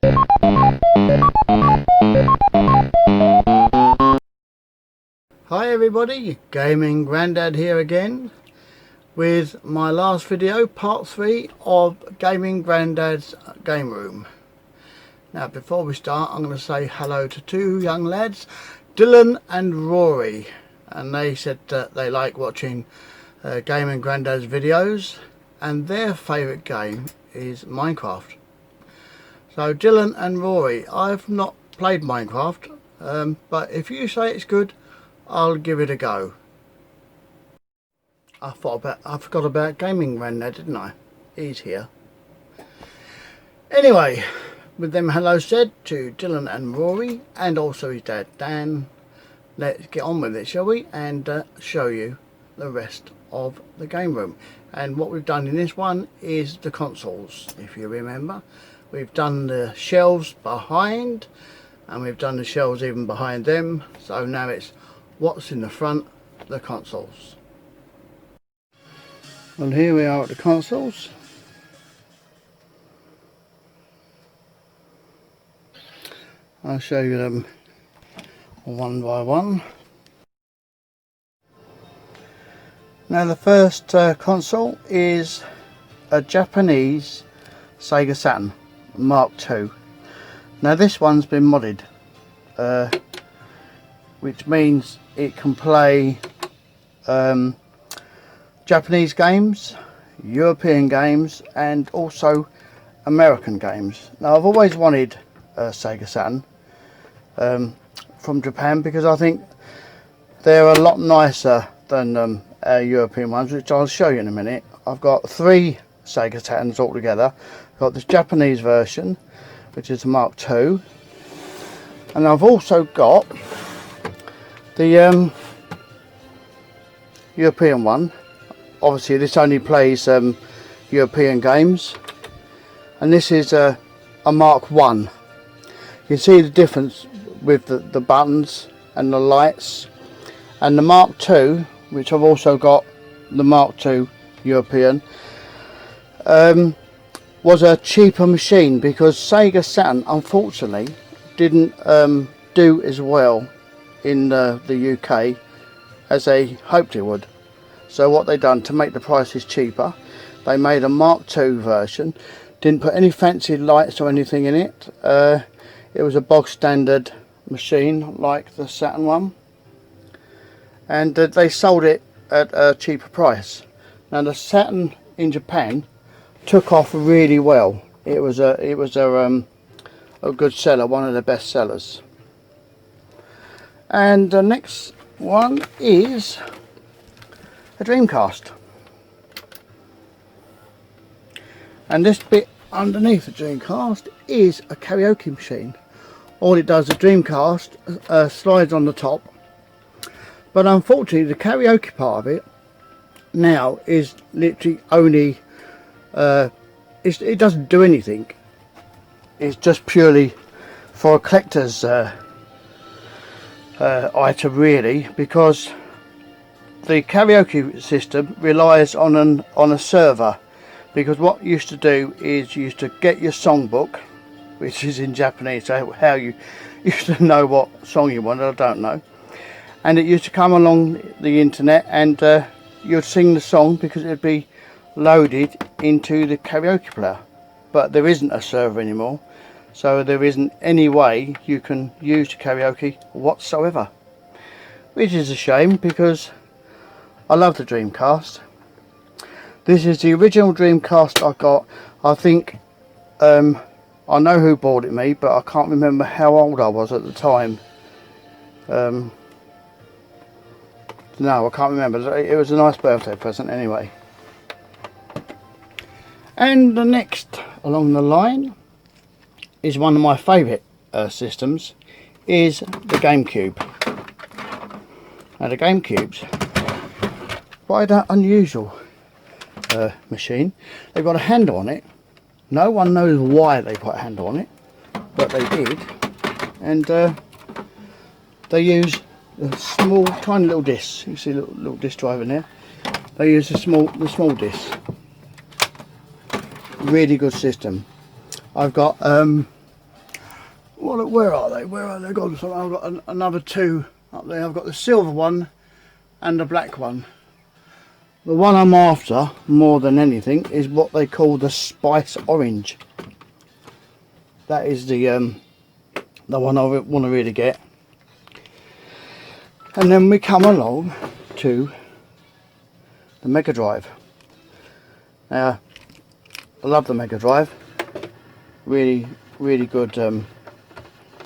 Hi everybody, GamingGrandad here again with my last video, part 3 of GamingGrandad's game room. Now before we start, I'm going to say hello to two young lads, Dylan and Rory, and they said that they like watching GamingGrandad's videos and their favourite game is Minecraft. So Dylan and Rory, I've not played Minecraft, but if you say it's good, I'll give it a go. I forgot about GamingGrandad, didn't I? He's here. Anyway, with them hello said to Dylan and Rory, and also his dad Dan, let's get on with it, shall we? And show you the rest of the game room. And what we've done in this one is the consoles, if you remember. We've done the shelves behind, and we've done the shelves even behind them. So now it's what's in the front, the consoles. Well, here we are at the consoles. I'll show you them one by one. Now the first console is a Japanese Sega Saturn Mark II. Now this one's been modded, which means it can play Japanese games, European games, and also American games. Now I've always wanted a Sega Saturn from Japan because I think they're a lot nicer than our European ones, which I'll show you in a minute. I've got 3 Sega Saturns altogether. I've got this Japanese version, which is the Mark II, and I've also got the European one. Obviously this only plays European games, and this is a Mark I. You can see the difference with the buttons and the lights. And the Mark II, which I've also got, the Mark II European, was a cheaper machine because Sega Saturn unfortunately didn't do as well in the UK as they hoped it would. So what they done to make the prices cheaper, they made a Mark II version. Didn't put any fancy lights or anything in it. It was a bog standard machine like the Saturn one, and they sold it at a cheaper price. Now the Saturn in Japan took off really well. It was a good seller, one of the best sellers. And the next one is a Dreamcast, and this bit underneath the Dreamcast is a karaoke machine. All it does, the Dreamcast slides on the top, but unfortunately the karaoke part of it now is literally only it doesn't do anything. It's just purely for a collector's item really, because the karaoke system relies on a server. Because what you used to do is you used to get your songbook, which is in Japanese, so how you used to know what song you wanted, I don't know. And it used to come along the internet, and you'd sing the song because it would be loaded into the karaoke player. But there isn't a server anymore, so there isn't any way you can use the karaoke whatsoever. Which is a shame because I love the Dreamcast. This is the original Dreamcast I got. I think, I know who bought it me, but I can't remember how old I was at the time. No, I can't remember. It was a nice birthday present anyway. And the next along the line is one of my favourite systems, is the GameCube. Now the GameCube's quite an unusual machine. They've got a handle on it. No one knows why they put a handle on it, but they did. And they use a small, tiny little disc. You see a little disc drive in there. They use the small disc. Really good system. I've got Well, where are they? Where are they gone? So I've got another two up there. I've got the silver one and the black one. The one I'm after more than anything is what they call the spice orange. That is the one I want to really get. And then we come along to the Mega Drive. Now, I love the Mega Drive. Really, really good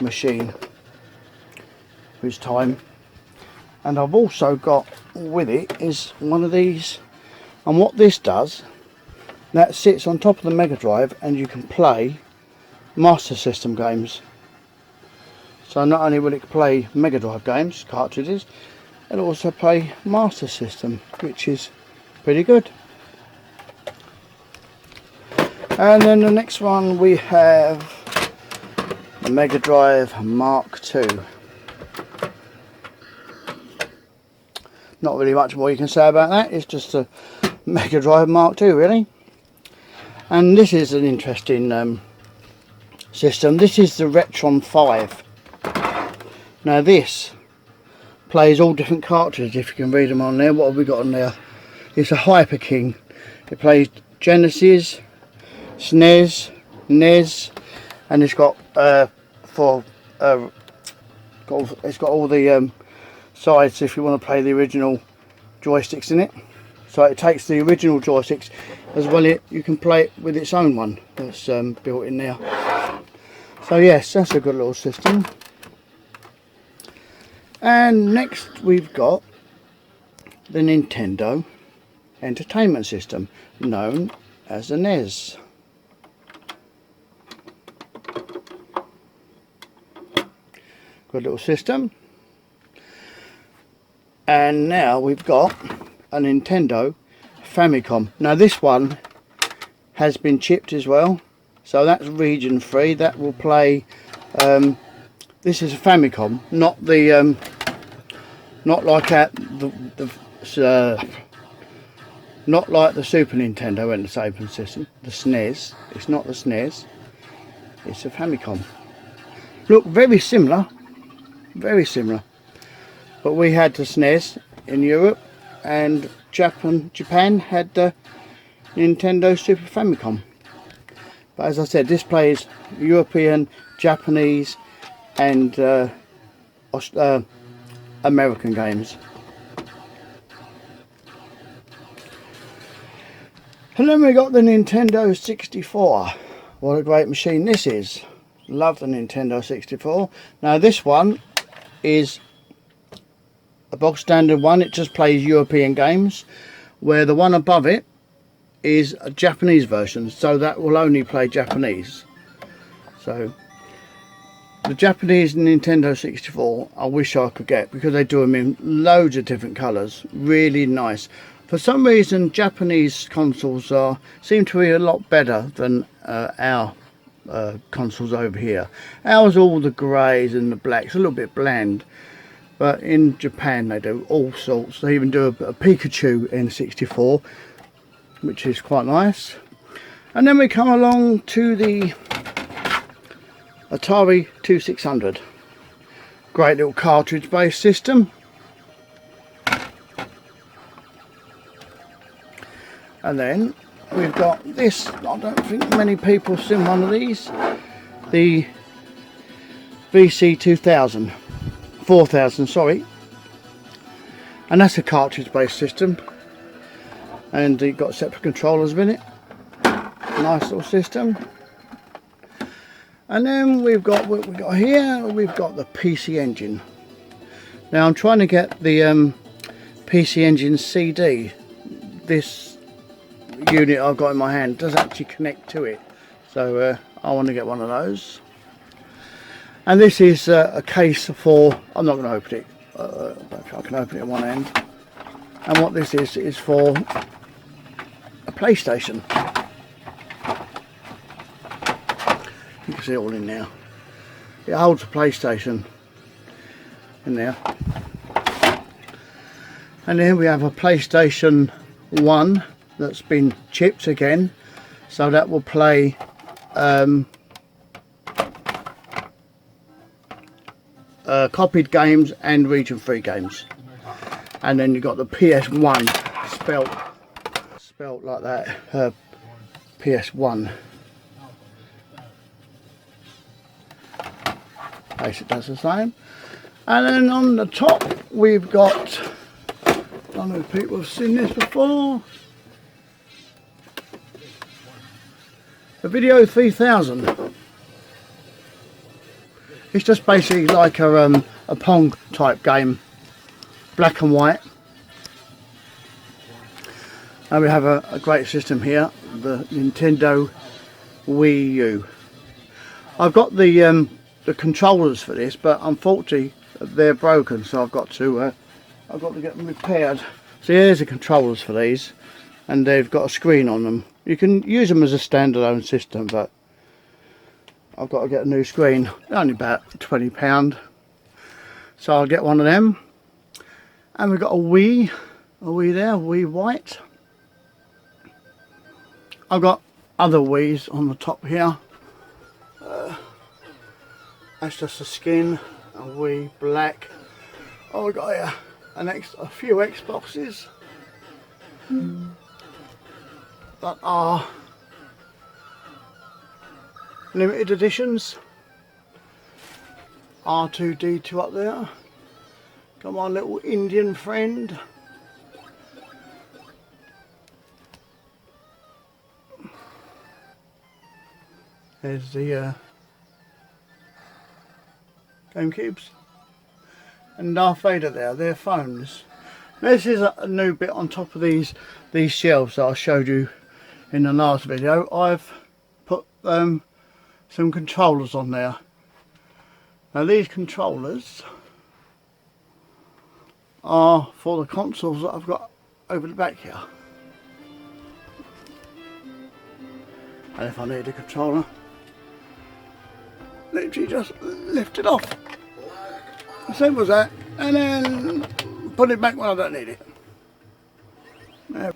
machine for its time. And I've also got with it is one of these. And what this does, that sits on top of the Mega Drive, and you can play Master System games. So not only will it play Mega Drive games, cartridges, it'll also play Master System, which is pretty good. And then the next one we have the Mega Drive Mark II. Not really much more you can say about that, it's just a Mega Drive Mark II really. And this is an interesting system. This is the Retron 5. Now this plays all different cartridges, if you can read them on there. What have we got on there? It's a Hyper King. It plays Genesis, SNES, NES, and it's got it's got all the sides if you want to play the original joysticks in it. So it takes the original joysticks as well. You can play it with its own one that's built in there. So yes, that's a good little system. And next we've got the Nintendo Entertainment System, known as the NES. Good little system. And now we've got a Nintendo Famicom. Now this one has been chipped as well, so that's region free. That will play this is a Famicom, not the not like not like the Super Nintendo Entertainment System, the SNES. It's not the SNES, it's a Famicom. Look, very similar, but we had the SNES in Europe, and Japan had the Nintendo Super Famicom. But as I said, this plays European, Japanese and American games. And then we got the Nintendo 64. What a great machine this is. Love the Nintendo 64. Now this one is a box standard one. It just plays European games, where the one above it is a Japanese version, so that will only play Japanese. So the Japanese Nintendo 64 I wish I could get, because they do them in loads of different colours. Really nice. For some reason Japanese consoles seem to be a lot better than our consoles over here. Ours are all the greys and the blacks, a little bit bland. But in Japan they do all sorts. They even do a Pikachu N64, which is quite nice. And then we come along to the Atari 2600. Great little cartridge based system. And then we've got this, I don't think many people have seen one of these, the VC 4000, sorry. And that's a cartridge based system, and you've got separate controllers with it. Nice little system. And then we've got what we've got here. We've got the PC Engine. Now I'm trying to get the PC Engine CD. This unit I've got in my hand does actually connect to it, so I want to get one of those. And this is a case for, I'm not going to open it, I can open it at one end. And what this is for a PlayStation. You can see it all in there. It holds a PlayStation in there. And then we have a PlayStation 1 that's been chipped again, so that will play copied games and region 3 games. And then you've got the PS1 spelt like that, PS1. Basically that's the same. And then on the top we've got, I don't know if people have seen this before, the Video 3000. It's just basically like a Pong type game, black and white. And we have a great system here, the Nintendo Wii U. I've got the controllers for this, but unfortunately they're broken, so I've got to get them repaired. So here's the controllers for these, and they've got a screen on them. You can use them as a standalone system, but I've got to get a new screen. They're only about £20, so I'll get one of them. And we've got a Wii there, Wii White. I've got other Wiis on the top here. That's just the skin, a Wii Black. Oh, we've got here a few Xboxes that are limited editions. R2-D2 up there. Got my little Indian friend. There's the GameCubes. And Darth Vader there, their phones. This is a new bit on top of these shelves that I showed you in the last video. I've put some controllers on there. Now these controllers are for the consoles that I've got over the back here. And if I need a controller, literally just lift it off. Simple as that, and then put it back when I don't need it. There.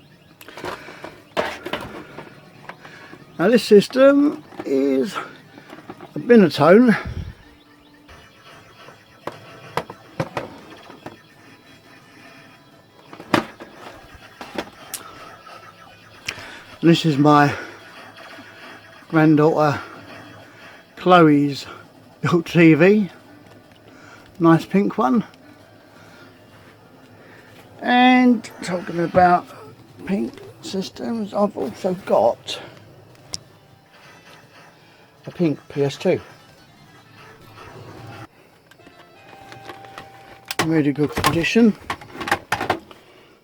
Now this system is a Binatone. And this is my granddaughter Chloe's little TV. Nice pink one. And talking about pink systems, I've also got a pink PS2. Really good condition.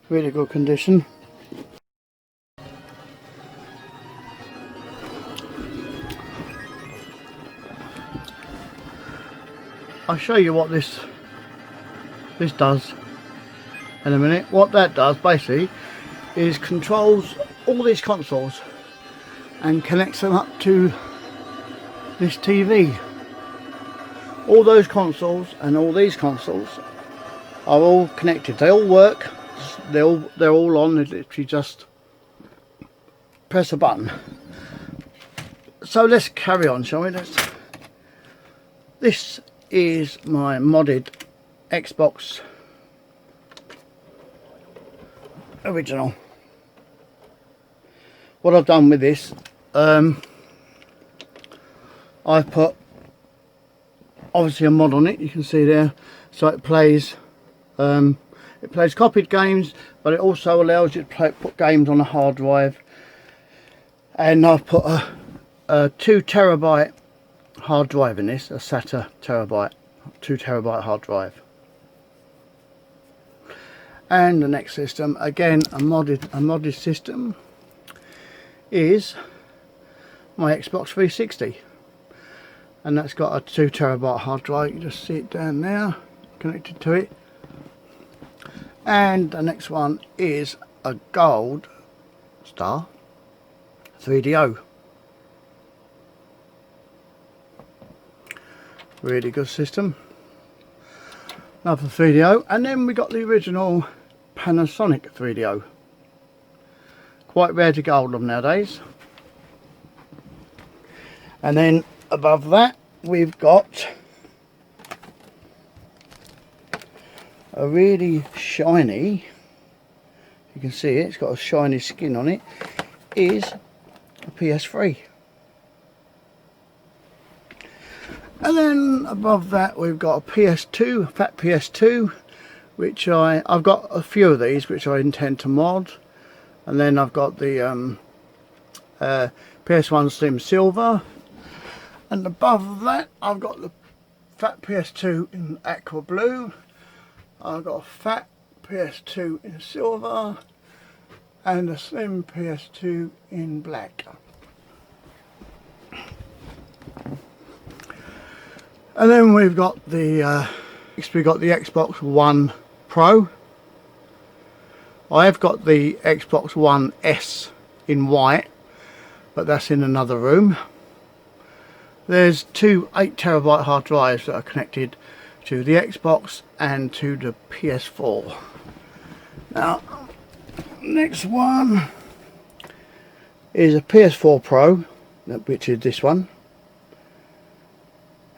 Really good condition. I'll show you what this does in a minute. What that does basically is controls all these consoles and connects them up to this TV. All those consoles and all these consoles are all connected. They all work. They're all on. They literally just press a button. So let's carry on, shall we? This is my modded Xbox original. What I've done with this, I've put obviously a mod on it, you can see there, so it plays copied games, but it also allows you to put games on a hard drive. And I've put a 2 terabyte hard drive in this, a SATA terabyte, 2 terabyte hard drive. And the next system, again a modded system, is my Xbox 360, and that's got a 2 terabyte hard drive. You just see it down there connected to it. And the next one is a Gold Star 3DO. Really good system. Another 3DO, and then we got the original Panasonic 3DO. Quite rare to get hold of nowadays. And then above that we've got a really shiny, you can see it, it's got a shiny skin on it, is a PS3. And then above that we've got a PS2, a fat PS2, which I've got a few of these which I intend to mod. And then I've got the PS1 Slim Silver. And above that I've got the fat PS2 in aqua blue. I've got a fat PS2 in silver. And a slim PS2 in black. And then we've got the Xbox One Pro. I have got the Xbox One S in white, but that's in another room. There's two 8TB hard drives that are connected to the Xbox and to the PS4. Now, next one is a PS4 Pro, which is this one.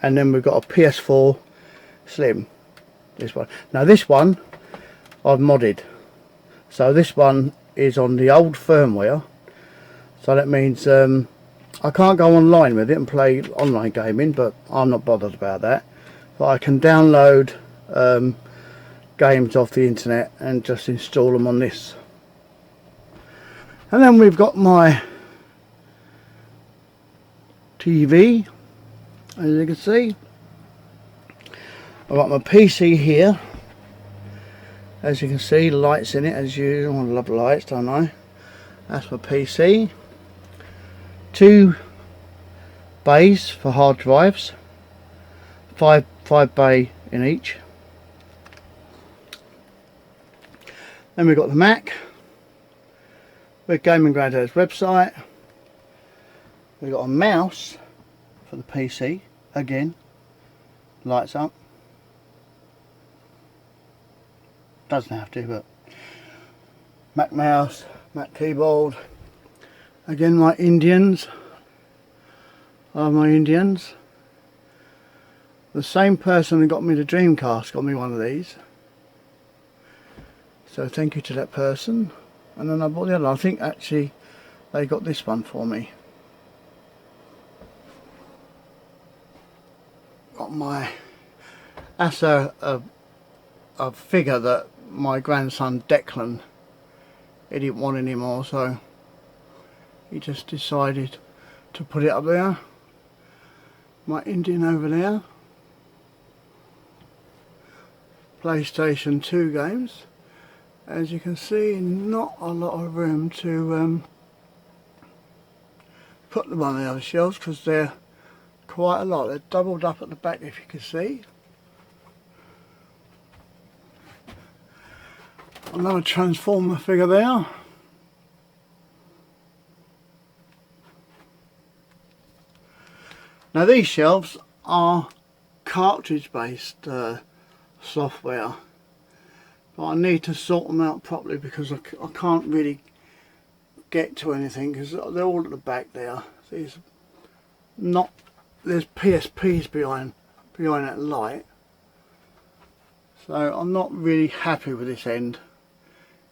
And then we've got a PS4 Slim, this one. Now this one I've modded, so this one is on the old firmware, so that means I can't go online with it and play online gaming, but I'm not bothered about that. But I can download games off the internet and just install them on this. And then we've got my TV. As you can see, I've got my PC here. As you can see, lights in it as usual. I love lights, don't I? That's my PC. Two bays for hard drives. Five bay in each. Then we've got the Mac with GamingGrandad's website. We've got a mouse for the PC, again, lights up. Doesn't have to, but Mac mouse, Mac keyboard. Again, my Indians are my Indians. The same person who got me the Dreamcast got me one of these. So thank you to that person. And then I bought the other. I think actually they got this one for me. Got my, that's a figure that my grandson Declan, he didn't want anymore, so he just decided to put it up there. My Indian over there. PlayStation 2 games. As you can see, not a lot of room to put them on the other shelves because they're quite a lot. They're doubled up at the back, if you can see. Another Transformer figure there. Now these shelves are cartridge based software, but I need to sort them out properly because I can't really get to anything because they're all at the back there. There's PSPs behind that light, so I'm not really happy with this end.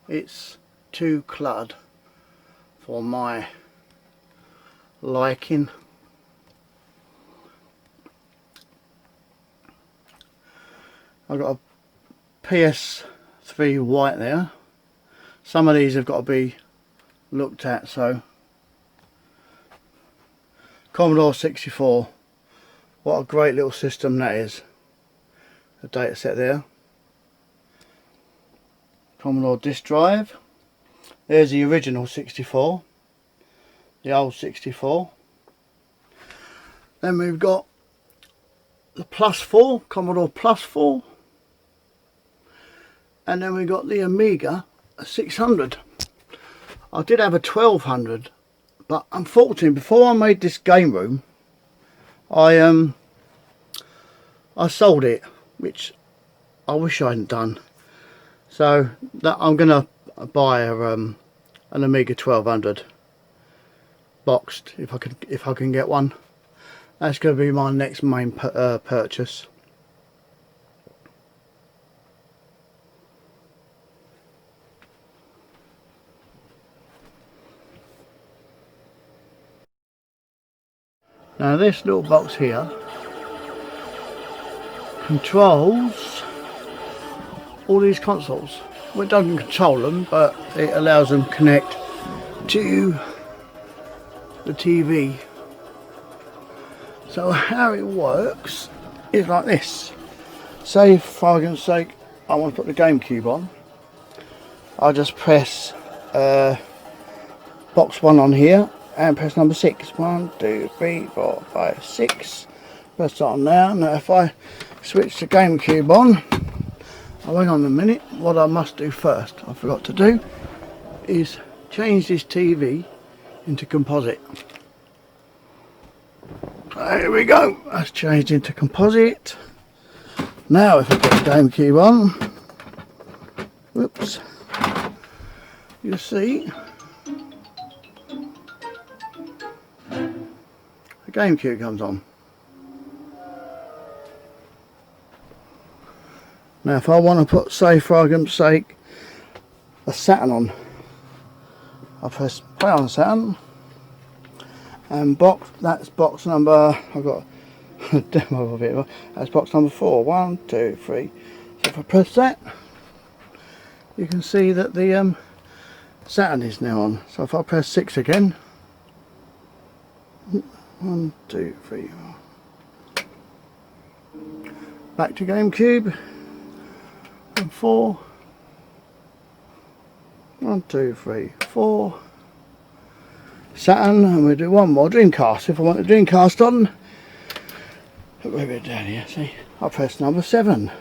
It's too cluttered for my liking. I've got a PS3 white there. Some of these have got to be looked at, so Commodore 64, what a great little system that is. The data set there. Commodore disk drive. There's the original 64, the old 64. Then we've got the Plus 4, Commodore Plus 4. And then we got the Amiga 600. I did have a 1200, but unfortunately before I made this game room, I sold it, which I wish I hadn't done. So that I'm gonna buy an Amiga 1200 boxed if I can get one. That's going to be my next main purchase. Now this little box here controls all these consoles. Well, it doesn't control them, but it allows them to connect to the TV. So how it works is like this. Say for argument's sake I want to put the GameCube on, I'll just press box 1 on here and press number 6. 1, 2, 3, 4, 5, 6. Press that on now. Now if I switch the GameCube on, oh, hang on a minute, what I must do first, I forgot to do, is change this TV into composite. There we go, that's changed into composite. Now if I put the GameCube on, whoops, you see the GameCube comes on. Now if I want to put, say for argument's sake, a Saturn on, I press play on Saturn, and that's box number, I've got a demo of it, that's box number 4. 1, 2, 3. So if I press that, you can see that the Saturn is now on. So if I press 6 again, 1, 2, 3, 4. Back to GameCube, and 4. 1, 2, 3, 4. Saturn, and we'll do one more, Dreamcast. If I want the Dreamcast on, put a bit down here, see, I'll press number 7.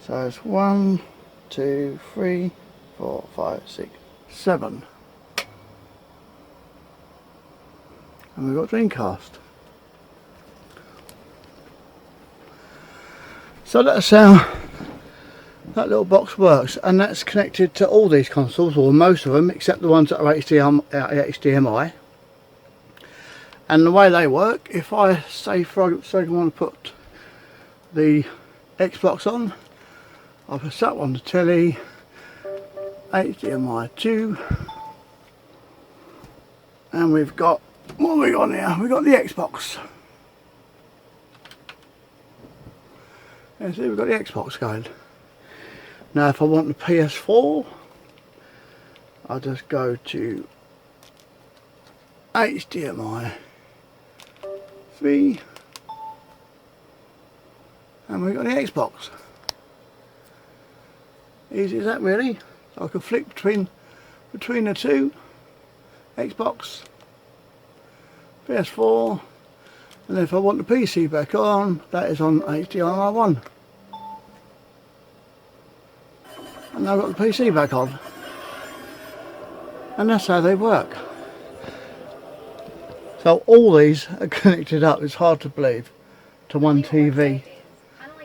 So it's 1, 2, 3, 4, 5, 6, 7. And we've got Dreamcast. So that's how that little box works, and that's connected to all these consoles, or most of them, except the ones that are HDMI. And the way they work, if I say for argument's sake I want to put the Xbox on, I'll press that on the telly, HDMI 2, and we've got, what have we got now? We've got the Xbox. And see, we've got the Xbox going. Now if I want the PS4, I'll just go to HDMI 3, and we've got the Xbox. Easy as that really. So I can flick between the two, Xbox, PS4, and then if I want the PC back on, that is on HDMI 1. And I've got the PC back on, and that's how they work. So all these are connected up, it's hard to believe, to one TV,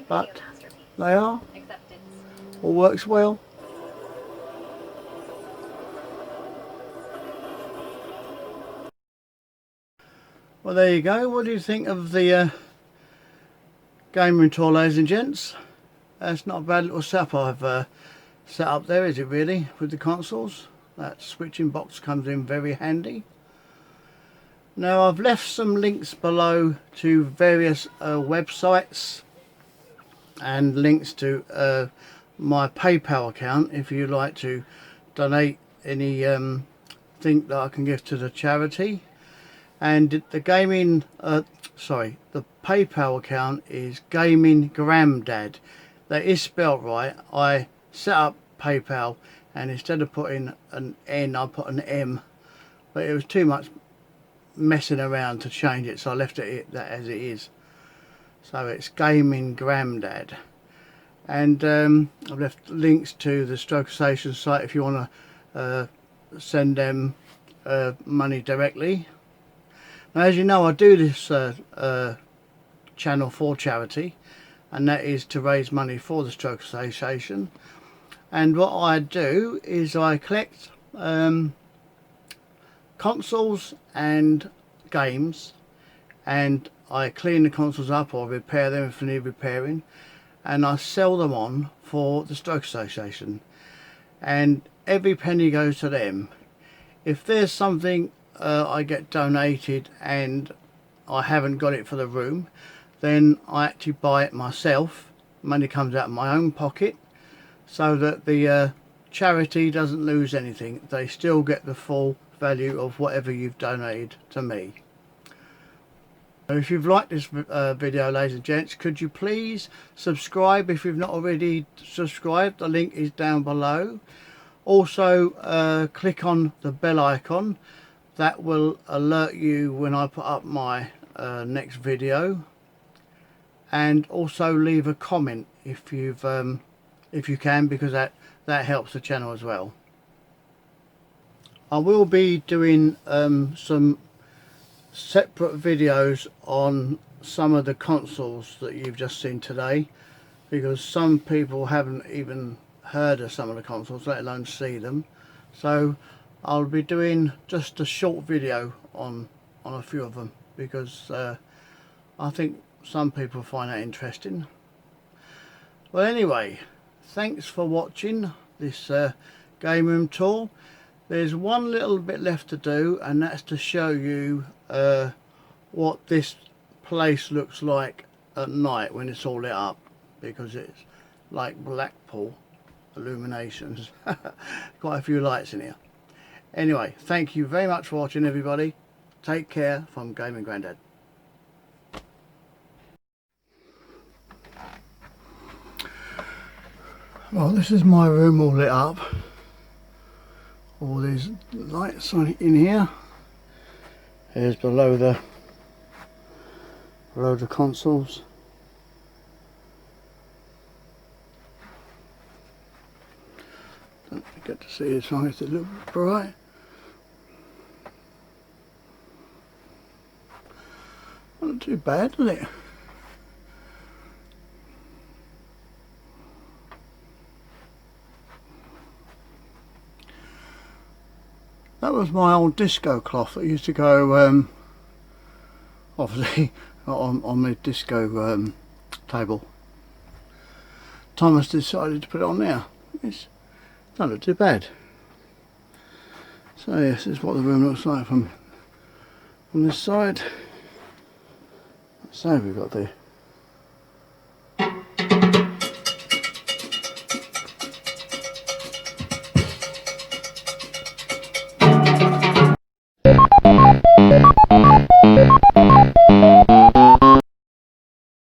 but they are, all works well. Well, there you go. What do you think of the gaming tour, ladies and gents? That's not a bad little setup I've set up there, is it really, with the consoles? That switching box comes in very handy. Now I've left some links below to various websites and links to my PayPal account if you'd like to donate any thing that I can give to the charity. And the the PayPal account is GamingGrandad. That is spelled right. I set up PayPal, and instead of putting an N I put an M, but it was too much messing around to change it, so I left it that as it is. So it's GamingGrandad, and I've left links to the Stroke Association site if you want to send them money directly. Now, as you know, I do this channel for charity, and that is to raise money for the Stroke Association. And what I do is I collect consoles and games, and I clean the consoles up or repair them if they need repairing, and I sell them on for the Stroke Association, and every penny goes to them. If there's something I get donated and I haven't got it for the room, then I actually buy it myself. Money comes out of my own pocket, so that the charity doesn't lose anything. They still get the full value of whatever you've donated to me. If you've liked this video, ladies and gents, could you please subscribe if you've not already subscribed? The link is down below. Also click on the bell icon. That will alert you when I put up my next video. And also leave a comment if you can, because that helps the channel as well. I will be doing some separate videos on some of the consoles that you've just seen today, because some people haven't even heard of some of the consoles, let alone see them. So I'll be doing just a short video on a few of them, because I think some people find that interesting. Well, anyway, thanks for watching this game room tour. There's one little bit left to do, and that's to show you what this place looks like at night when it's all lit up, because it's like Blackpool illuminations. Quite a few lights in here. Anyway, thank you very much for watching, everybody. Take care from GamingGrandad. Well, this is my room all lit up. All these lights on in here. Here's below the consoles. Don't get to see as long as it looks bright. Not too bad, is it? That was my old disco cloth that used to go obviously on the disco table. Thomas decided to put it on there. It's not look too bad. So yes, this is what the room looks like from this side. So we've got the